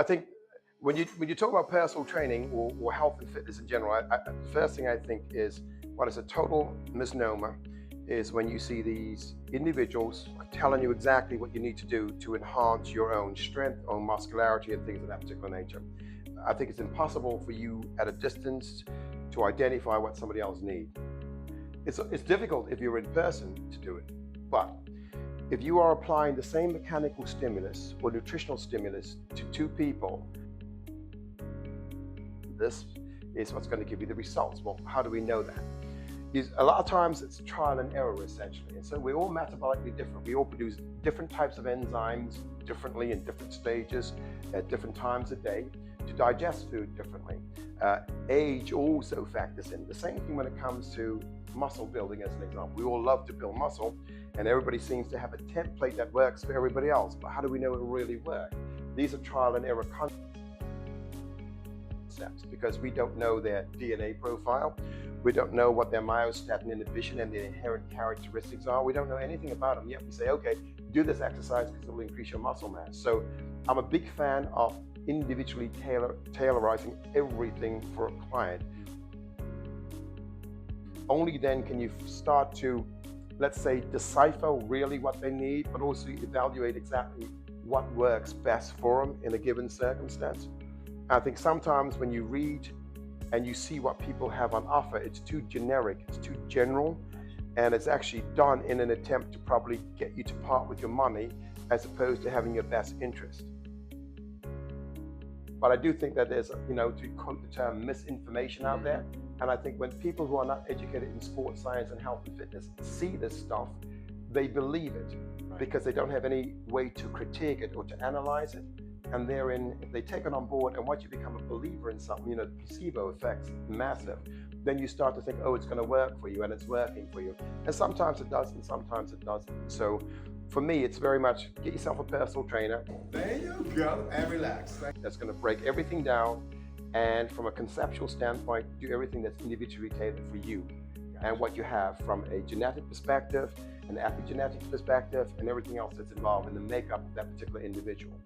think when you talk about personal training or health and fitness in general, the first thing I think is what is a total misnomer is when you see these individuals telling you exactly what you need to do to enhance your own strength, own muscularity, and things of that particular nature. I think it's impossible for you at a distance to identify what somebody else needs. It's difficult if you're in person to do it, but if you are applying the same mechanical stimulus or nutritional stimulus to two people, this is what's going to give you the results. Well, how do we know that? A lot of times it's trial and error essentially. And so we're all metabolically different. We all produce different types of enzymes differently in different stages at different times a day to digest food differently. Age also factors in. The same thing when it comes to muscle building as an example. We all love to build muscle and everybody seems to have a template that works for everybody else. But how do we know it really works? These are trial and error concepts because we don't know their DNA profile. We don't know what their myostatin inhibition and the inherent characteristics are. We don't know anything about them yet. We say, okay, do this exercise because it will increase your muscle mass. So I'm a big fan of individually tailorizing everything for a client. Only then can you start to, let's say, decipher really what they need, but also evaluate exactly what works best for them in a given circumstance. I think sometimes when you read and you see what people have on offer, it's too generic, it's too general, and it's actually done in an attempt to probably get you to part with your money as opposed to having your best interest. But I do think that there's, to quote the term, misinformation out there. And I think when people who are not educated in sports science and health and fitness see this stuff, they believe it because they don't have any way to critique it or to analyze it. And therein, if they take it on board, and once you become a believer in something, the placebo effect's massive, then you start to think, oh, it's going to work for you, and it's working for you. And sometimes it does, and sometimes it doesn't. So for me, it's very much get yourself a personal trainer. There you go, and relax. That's going to break everything down, and from a conceptual standpoint, do everything that's individually tailored for you and what you have from a genetic perspective, an epigenetics perspective, and everything else that's involved in the makeup of that particular individual.